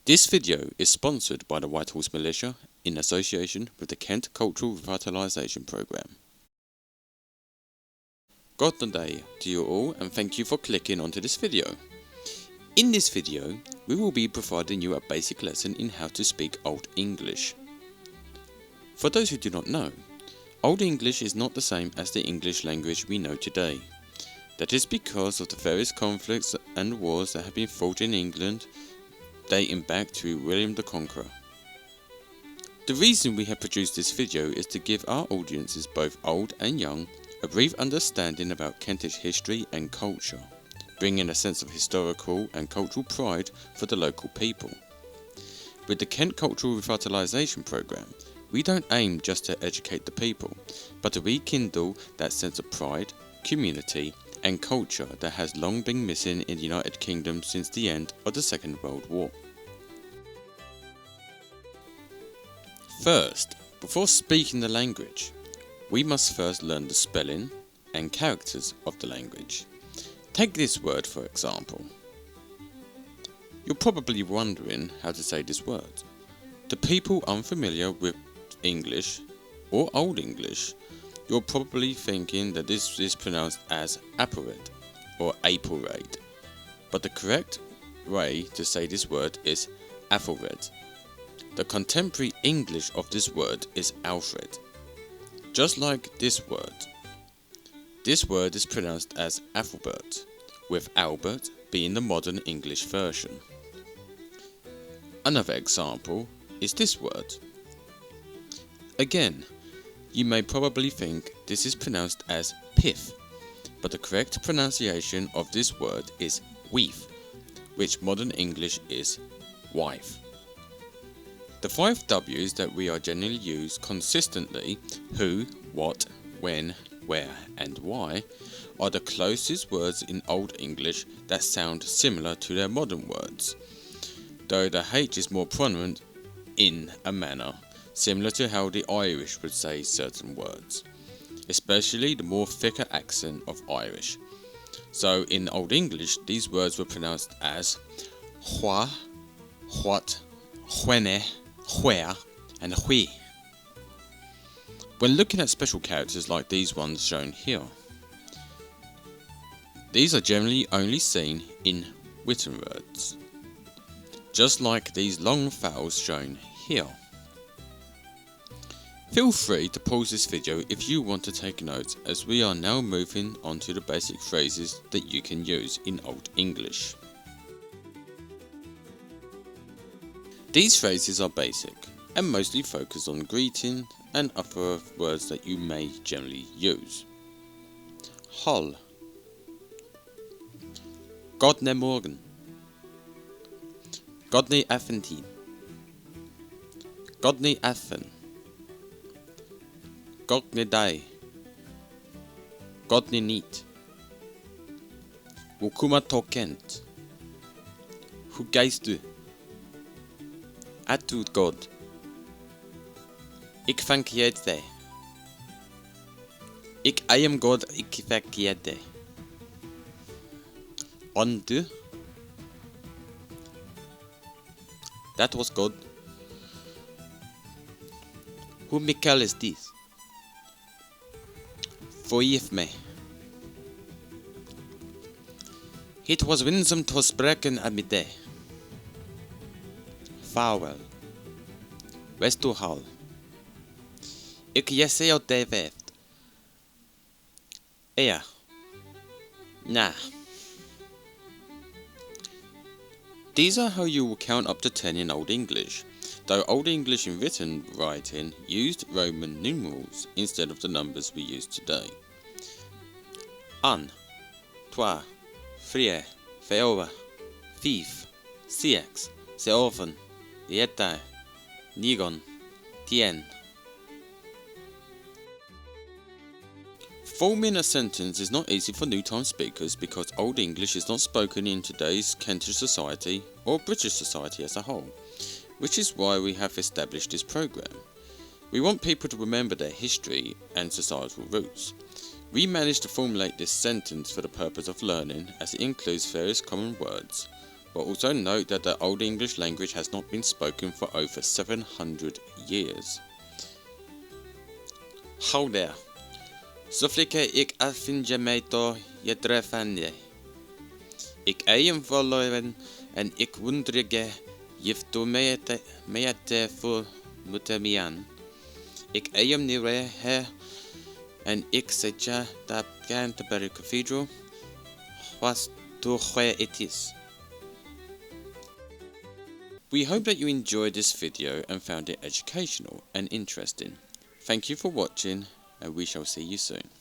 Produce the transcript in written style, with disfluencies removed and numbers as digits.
This video is sponsored by the Whitehorse Militia in association with the Kent Cultural Revitalisation Programme. God day to you all, and thank you for clicking onto this video. In this video, we will be providing you a basic lesson in how to speak Old English. For those who do not know, Old English is not the same as the English language we know today. That is because of the various conflicts and wars that have been fought in England dating back to William the Conqueror. The reason we have produced this video is to give our audiences, both old and young, a brief understanding about Kentish history and culture, bringing a sense of historical and cultural pride for the local people. With the Kent Cultural Revitalisation Programme, we don't aim just to educate the people, but to rekindle that sense of pride, community and culture that has long been missing in the United Kingdom since the end of the Second World War. First, before speaking the language, we must first learn the spelling and characters of the language. Take this word for example. You're probably wondering how to say this word. To people unfamiliar with English or Old English, you're probably thinking that this is pronounced as Applered or Aplered, but the correct way to say this word is Athelred. The contemporary English of this word is Alfred. Just like this word is pronounced as Ethelbert, with Albert being the modern English version. Another example is this word. Again, you may probably think this is pronounced as pith, but the correct pronunciation of this word is weef, which modern English is wife. The 5 W's that we are generally used consistently, who, what, when, where and why, are the closest words in Old English that sound similar to their modern words, though the H is more prominent in a manner similar to how the Irish would say certain words, especially the more thicker accent of Irish. So in Old English, these words were pronounced as wha, what, whene, where, and whe. When looking at special characters like these ones shown here, these are generally only seen in written words, just like these long vowels shown here. Feel free to pause this video if you want to take notes, as we are now moving on to the basic phrases that you can use in Old English. These phrases are basic and mostly focus on greeting and other words that you may generally use. Hol, Godne morgen, Godne avondien, Godne aften, Godne dag, Godne niet, Hvor kommer du Kent? Hoe gehst du? At du God? Ik vergeet dig. Ik am God, ik vergeet dig. On du? That was God. Hoe Mikkel is this? Vergif mig. Het was winsome to spreken met dig. Farewell. Vestuhal. Ik jesser at dig vet. Ja. Nah. These are how you will count up to 10 in Old English, though Old English in written writing used Roman numerals instead of the numbers we use today. An, trois, frie, feova, fif, siex, seoven, dieta, nigon, tien. Forming a sentence is not easy for new time speakers because Old English is not spoken in today's Kentish society or British society as a whole, which is why we have established this program. We want people to remember their history and societal roots. We managed to formulate this sentence for the purpose of learning, as it includes various common words, But also note that the Old English language has not been spoken for over 700 years. Hou there. Soflike ik affingemeito jedrefanje. Ik eigen verloren en ik wundrige jifto meete voor mutemian. Ik eigen nire he en ik seja da Canterbury Cathedral was to where it is. We hope that you enjoyed this video and found it educational and interesting. Thank you for watching, and we shall see you soon.